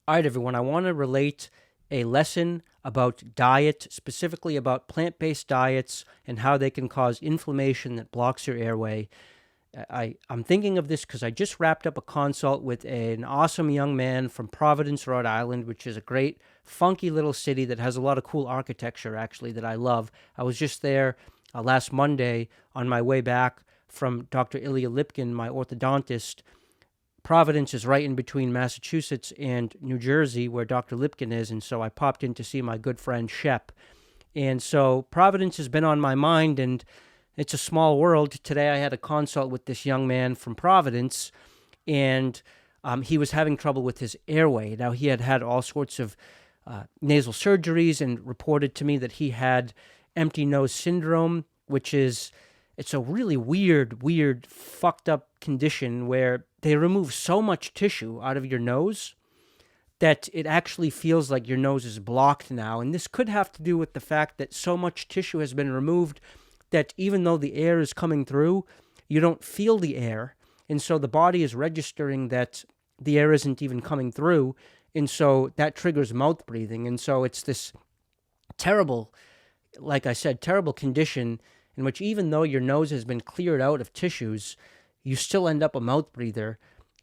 All right, everyone, I want to relate a lesson about diet, specifically about plant-based diets and how they can cause inflammation that blocks your airway. I'm thinking of this because I just wrapped up a consult with an awesome young man from Providence, Rhode Island, which is a great, funky little city that has a lot of cool architecture, actually, that I love. I was just there last Monday on my way back from Dr. Ilya Lipkin, my orthodontist. Providence is right in between Massachusetts and New Jersey, where Dr. Lipkin is, and so I popped in to see my good friend Shep. And so Providence has been on my mind, and it's a small world. Today I had a consult with this young man from Providence, and he was having trouble with his airway. Now, he had had all sorts of nasal surgeries and reported to me that he had empty nose syndrome, which is, it's a really weird, fucked up condition where they remove so much tissue out of your nose that it actually feels like your nose is blocked now. And this could have to do with the fact that so much tissue has been removed that even though the air is coming through, you don't feel the air. And so the body is registering that the air isn't even coming through. And so that triggers mouth breathing. And so it's this terrible, like I said, terrible condition in which even though your nose has been cleared out of tissues, you still end up a mouth breather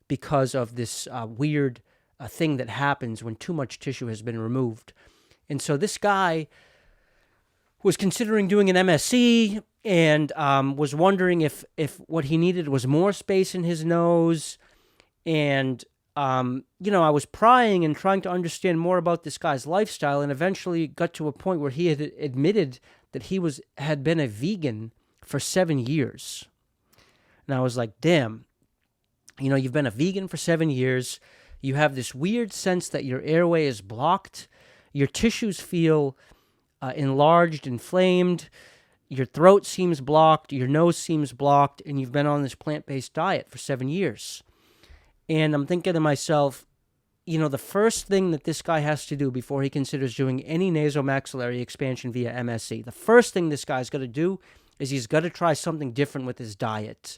because of this weird thing that happens when too much tissue has been removed. And so this guy was considering doing an MSc and was wondering if what he needed was more space in his nose. And, I was prying and trying to understand more about this guy's lifestyle, and eventually got to a point where he had admitted that had been a vegan for 7 years. And I was like, damn, you've been a vegan for 7 years. You have this weird sense that your airway is blocked. Your tissues feel enlarged, inflamed. Your throat seems blocked. Your nose seems blocked. And you've been on this plant-based diet for 7 years. And I'm thinking to myself, the first thing that this guy has to do before he considers doing any nasomaxillary expansion via MSc, the first thing this guy's got to do is he's got to try something different with his diet.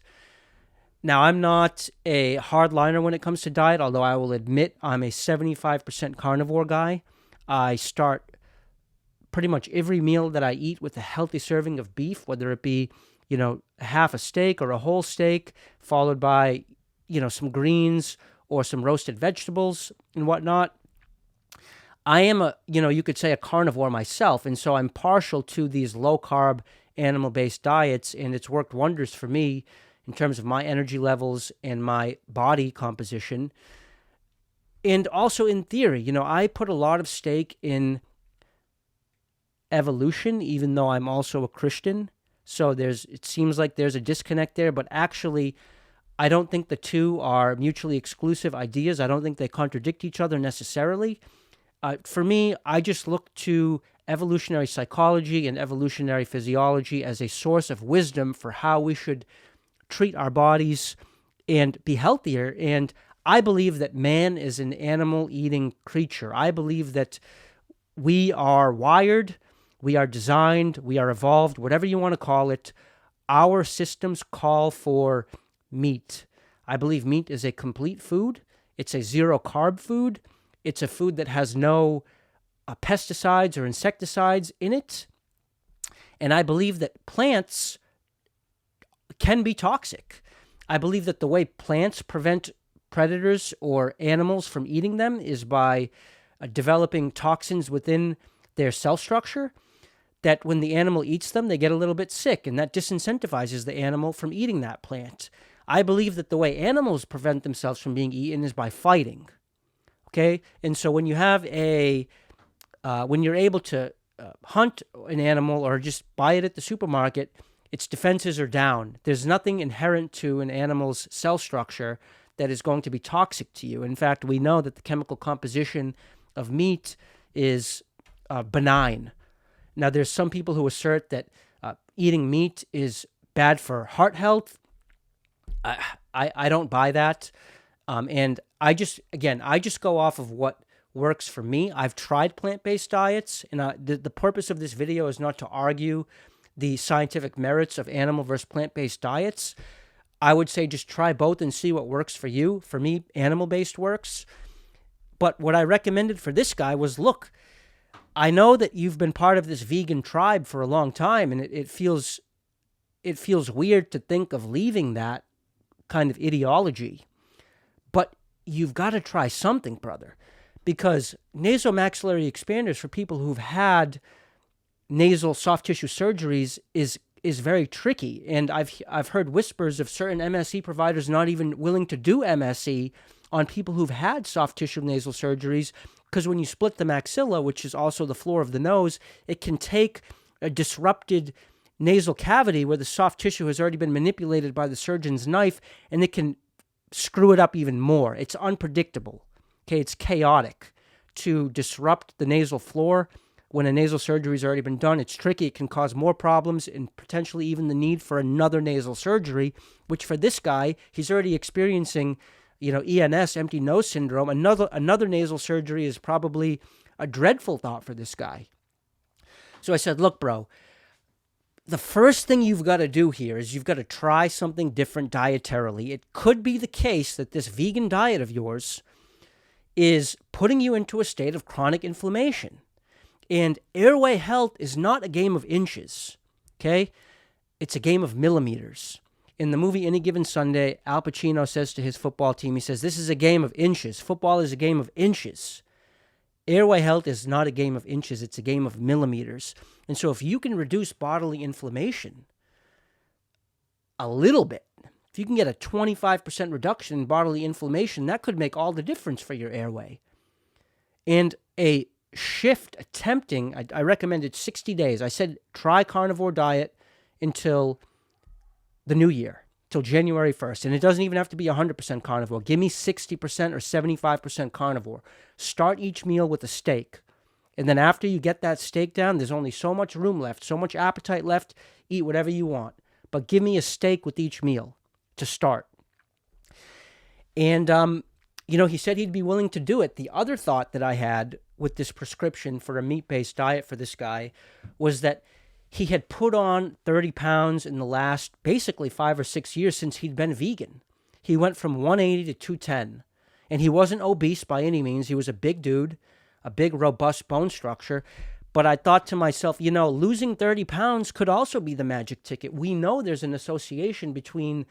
Now, I'm not a hardliner when it comes to diet, although I will admit I'm a 75% carnivore guy. I start pretty much every meal that I eat with a healthy serving of beef, whether it be, half a steak or a whole steak, followed by, some greens or some roasted vegetables and whatnot. I am you could say a carnivore myself, and so I'm partial to these low-carb, animal-based diets, and it's worked wonders for me in terms of my energy levels and my body composition. And also in theory, I put a lot of stake in evolution, even though I'm also a Christian. So it seems like there's a disconnect there, but actually, I don't think the two are mutually exclusive ideas. I don't think they contradict each other necessarily. For me, I just look to evolutionary psychology and evolutionary physiology as a source of wisdom for how we should treat our bodies and be healthier. And I believe that man is an animal-eating creature. I believe that we are wired, we are designed, we are evolved, whatever you want to call it. Our systems call for meat. I believe meat is a complete food. It's a zero-carb food. It's a food that has no pesticides or insecticides in it. And I believe that plants can be toxic. I believe that the way plants prevent predators or animals from eating them is by developing toxins within their cell structure, that when the animal eats them, they get a little bit sick, and that disincentivizes the animal from eating that plant. I believe that the way animals prevent themselves from being eaten is by fighting. Okay? And so when you have when you're able to hunt an animal or just buy it at the supermarket, its defenses are down. There's nothing inherent to an animal's cell structure that is going to be toxic to you. In fact, we know that the chemical composition of meat is benign. Now, there's some people who assert that eating meat is bad for heart health. I don't buy that. And I just go off of what works for me. I've tried plant-based diets, and the purpose of this video is not to argue the scientific merits of animal versus plant-based diets. I would say just try both and see what works for you. For me, animal-based works. But what I recommended for this guy was, look, I know that you've been part of this vegan tribe for a long time, and it feels weird to think of leaving that kind of ideology. But you've got to try something, brother, because nasomaxillary expanders for people who've had nasal soft tissue surgeries is very tricky. And I've heard whispers of certain MSE providers not even willing to do MSE on people who've had soft tissue nasal surgeries, because when you split the maxilla, which is also the floor of the nose, it can take a disrupted nasal cavity where the soft tissue has already been manipulated by the surgeon's knife, and it can screw it up even more. It's unpredictable. Okay, it's chaotic to disrupt the nasal floor when a nasal surgery has already been done. It's tricky. It can cause more problems and potentially even the need for another nasal surgery, which for this guy, he's already experiencing, ENS, empty nose syndrome. Another nasal surgery is probably a dreadful thought for this guy. So I said, look, bro, the first thing you've got to do here is you've got to try something different dietarily. It could be the case that this vegan diet of yours is putting you into a state of chronic inflammation. And airway health is not a game of inches, okay? It's a game of millimeters. In the movie Any Given Sunday, Al Pacino says to his football team, he says, this is a game of inches. Football is a game of inches. Airway health is not a game of inches. It's a game of millimeters. And so if you can reduce bodily inflammation a little bit, if you can get a 25% reduction in bodily inflammation, that could make all the difference for your airway. And a shift attempting, I recommended 60 days. I said try carnivore diet until the new year, till January 1st. And it doesn't even have to be 100% carnivore. Give me 60% or 75% carnivore. Start each meal with a steak. And then after you get that steak down, there's only so much room left, so much appetite left. Eat whatever you want. But give me a steak with each meal to start. And, he said he'd be willing to do it. The other thought that I had with this prescription for a meat-based diet for this guy was that he had put on 30 pounds in the last basically 5 or 6 years since he'd been vegan. He went from 180 to 210. And he wasn't obese by any means. He was a big dude, a big, robust bone structure. But I thought to myself, losing 30 pounds could also be the magic ticket. We know there's an association between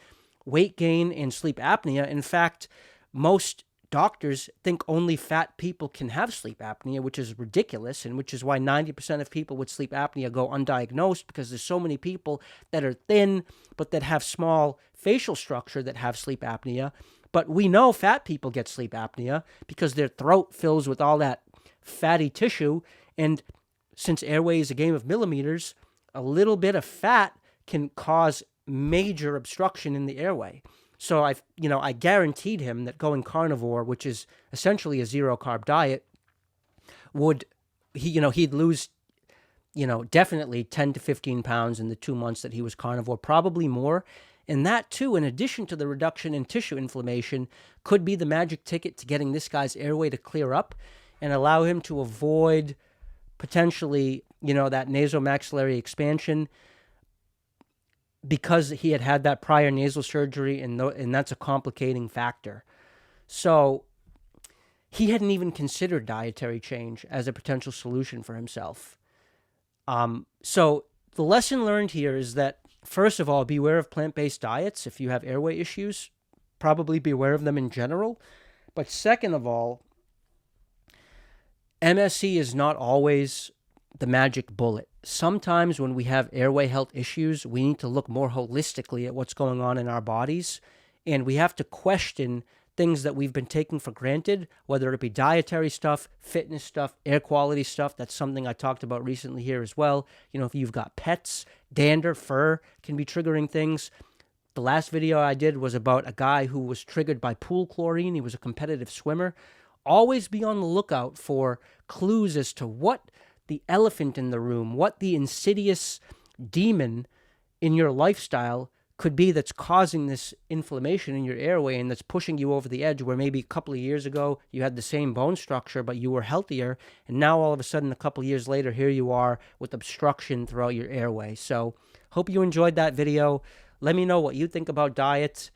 weight gain and sleep apnea. In fact, most doctors think only fat people can have sleep apnea, which is ridiculous, and which is why 90% of people with sleep apnea go undiagnosed, because there's so many people that are thin but that have small facial structure that have sleep apnea. But we know fat people get sleep apnea because their throat fills with all that fatty tissue, and since airway is a game of millimeters, a little bit of fat can cause major obstruction in the airway. So I guaranteed him that going carnivore, which is essentially a zero carb diet, he'd lose, definitely 10 to 15 pounds in the 2 months that he was carnivore, probably more. And that too, in addition to the reduction in tissue inflammation, could be the magic ticket to getting this guy's airway to clear up and allow him to avoid potentially, that nasomaxillary expansion, because he had that prior nasal surgery, and that's a complicating factor. So he hadn't even considered dietary change as a potential solution for himself. So the lesson learned here is that, first of all, beware of plant-based diets. If you have airway issues, probably beware of them in general. But second of all, MSE is not always the magic bullet. Sometimes when we have airway health issues, we need to look more holistically at what's going on in our bodies, and we have to question things that we've been taking for granted, whether it be dietary stuff, fitness stuff, air quality stuff. That's something I talked about recently here as well. If you've got pets, dander, fur can be triggering things. The last video I did was about a guy who was triggered by pool chlorine. He was a competitive swimmer. Always be on the lookout for clues as to what the elephant in the room, what the insidious demon in your lifestyle could be that's causing this inflammation in your airway and that's pushing you over the edge, where maybe a couple of years ago you had the same bone structure but you were healthier, and now all of a sudden a couple of years later here you are with obstruction throughout your airway. So hope you enjoyed that video. Let me know what you think about diets.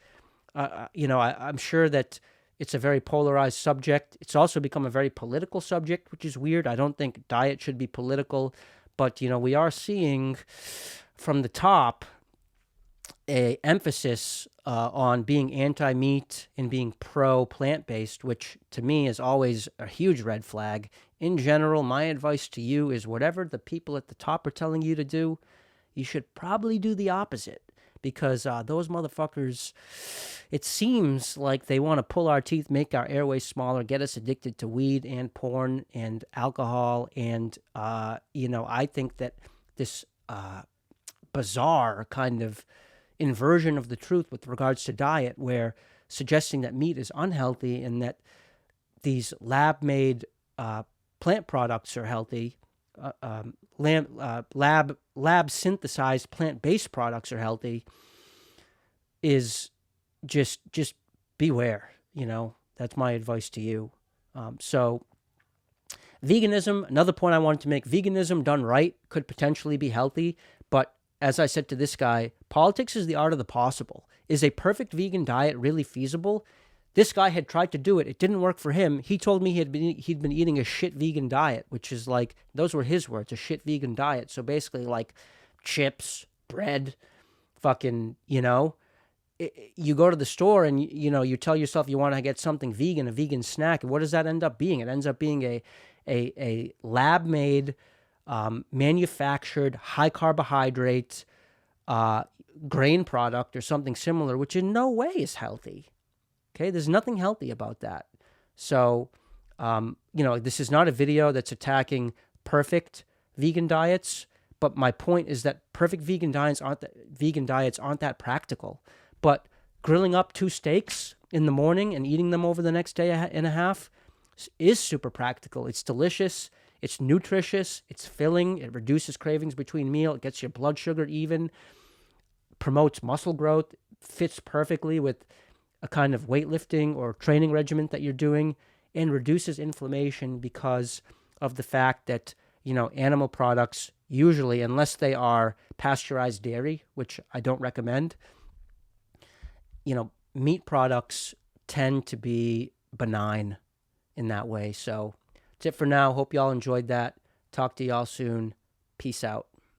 I'm sure that It's a very polarized subject. It's also become a very political subject, which is weird. I don't think diet should be political, but we are seeing from the top a emphasis on being anti-meat and being pro-plant-based, which to me is always a huge red flag. In general, my advice to you is whatever the people at the top are telling you to do, you should probably do the opposite, because those motherfuckers, it seems like they want to pull our teeth, make our airways smaller, get us addicted to weed and porn and alcohol. And, I think that this bizarre kind of inversion of the truth with regards to diet, where suggesting that meat is unhealthy and that these lab-made plant products are healthy, lab synthesized plant-based products are healthy, is just beware. That's my advice to you. So veganism, another point I wanted to make, veganism done right could potentially be healthy, but as I said to this guy, politics is the art of the possible. Is a perfect vegan diet really feasible? This guy had tried to do it. It didn't work for him. He told me he'd been eating a shit vegan diet, which is like, those were his words, a shit vegan diet. So basically like chips, bread, fucking, you go to the store and, you tell yourself you want to get something vegan, a vegan snack. What does that end up being? It ends up being a lab-made, manufactured, high carbohydrate, grain product or something similar, which in no way is healthy. Okay, there's nothing healthy about that. So, this is not a video that's attacking perfect vegan diets, but my point is that perfect vegan diets aren't that practical. But grilling up 2 steaks in the morning and eating them over the next day and a half is super practical. It's delicious. It's nutritious. It's filling. It reduces cravings between meal. It gets your blood sugar even. Promotes muscle growth. Fits perfectly with a kind of weightlifting or training regimen that you're doing, and reduces inflammation because of the fact that, animal products usually, unless they are pasteurized dairy, which I don't recommend, meat products tend to be benign in that way. So that's it for now. Hope y'all enjoyed that. Talk to y'all soon. Peace out.